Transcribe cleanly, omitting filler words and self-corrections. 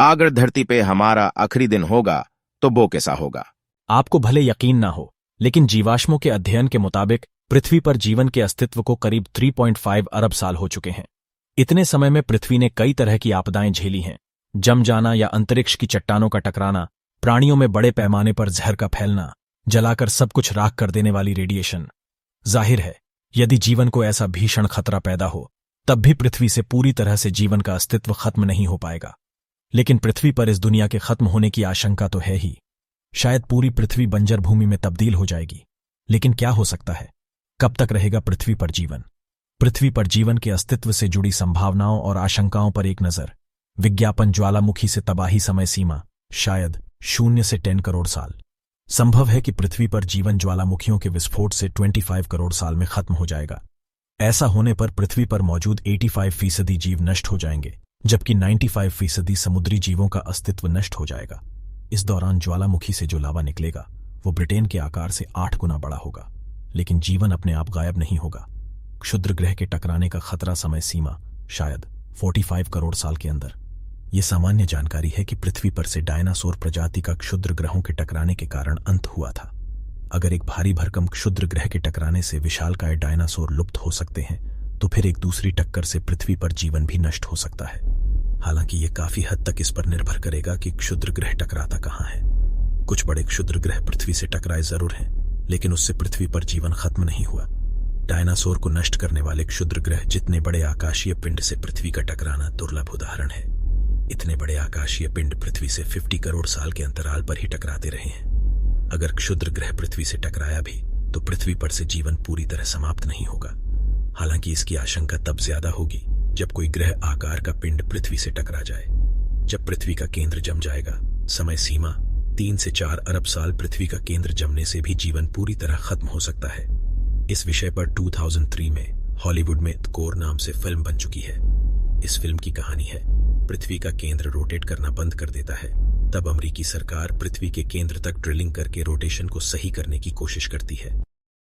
अगर धरती पे हमारा आखिरी दिन होगा तो वो कैसा होगा? आपको भले यकीन ना हो, लेकिन जीवाश्मों के अध्ययन के मुताबिक पृथ्वी पर जीवन के अस्तित्व को करीब 3.5 अरब साल हो चुके हैं। इतने समय में पृथ्वी ने कई तरह की आपदाएं झेली हैं। जम जाना या अंतरिक्ष की चट्टानों का टकराना, प्राणियों में बड़े पैमाने पर जहर का फैलना, जलाकर सब कुछ राख कर देने वाली रेडिएशन। जाहिर है, यदि जीवन को ऐसा भीषण खतरा पैदा हो, तब भी पृथ्वी से पूरी तरह से जीवन का अस्तित्व खत्म नहीं हो पाएगा। लेकिन पृथ्वी पर इस दुनिया के खत्म होने की आशंका तो है ही। शायद पूरी पृथ्वी बंजर भूमि में तब्दील हो जाएगी। लेकिन क्या हो सकता है? कब तक रहेगा पृथ्वी पर जीवन? पृथ्वी पर जीवन के अस्तित्व से जुड़ी संभावनाओं और आशंकाओं पर एक नजर। विज्ञापन ज्वालामुखी से तबाही समय सीमा शायद 0 से 10 करोड़ साल। संभव है कि पृथ्वी पर जीवन ज्वालामुखियों के विस्फोट से 25 करोड़ साल में खत्म हो जाएगा। ऐसा होने पर पृथ्वी पर मौजूद 85% जीव नष्ट हो जाएंगे, जबकि 95% समुद्री जीवों का अस्तित्व नष्ट हो जाएगा। इस दौरान ज्वालामुखी से जो लावा निकलेगा वो ब्रिटेन के आकार से 8 गुना बड़ा होगा। लेकिन जीवन अपने आप गायब नहीं होगा। क्षुद्र ग्रह के टकराने का खतरा समय सीमा शायद 45 करोड़ साल के अंदर। यह सामान्य जानकारी है कि पृथ्वी पर से डायनासोर प्रजाति का क्षुद्र ग्रहों के टकराने के कारण अंत हुआ था। अगर एक भारी भरकम क्षुद्र ग्रह के टकराने से विशालकाय डायनासोर लुप्त हो सकते हैं, तो फिर एक दूसरी टक्कर से पृथ्वी पर जीवन भी नष्ट हो सकता है। हालांकि यह काफी हद तक इस पर निर्भर करेगा कि क्षुद्र ग्रह टकराता कहां है। कुछ बड़े क्षुद्र ग्रह पृथ्वी से टकराए जरूर हैं, लेकिन उससे पृथ्वी पर जीवन खत्म नहीं हुआ। डायनासोर को नष्ट करने वाले क्षुद्र ग्रह जितने बड़े आकाशीय पिंड से पृथ्वी का टकराना दुर्लभ उदाहरण है। इतने बड़े आकाशीय पिंड पृथ्वी से 50 करोड़ साल के अंतराल पर ही टकराते रहे हैं। अगर क्षुद्र ग्रह पृथ्वी से टकराया भी तो पृथ्वी पर से जीवन पूरी तरह समाप्त नहीं होगा। हालांकि इसकी आशंका तब ज्यादा होगी जब कोई ग्रह आकार का पिंड पृथ्वी से टकरा जाए। जब पृथ्वी का केंद्र जम जाएगा, समय सीमा 3 से 4 अरब साल। पृथ्वी का केंद्र जमने से भी जीवन पूरी तरह खत्म हो सकता है। इस विषय पर 2003 में हॉलीवुड में द कोर नाम से फिल्म बन चुकी है। इस फिल्म की कहानी है, पृथ्वी का केंद्र रोटेट करना बंद कर देता है, तब अमेरिकी सरकार पृथ्वी के केंद्र तक ड्रिलिंग करके रोटेशन को सही करने की कोशिश करती है।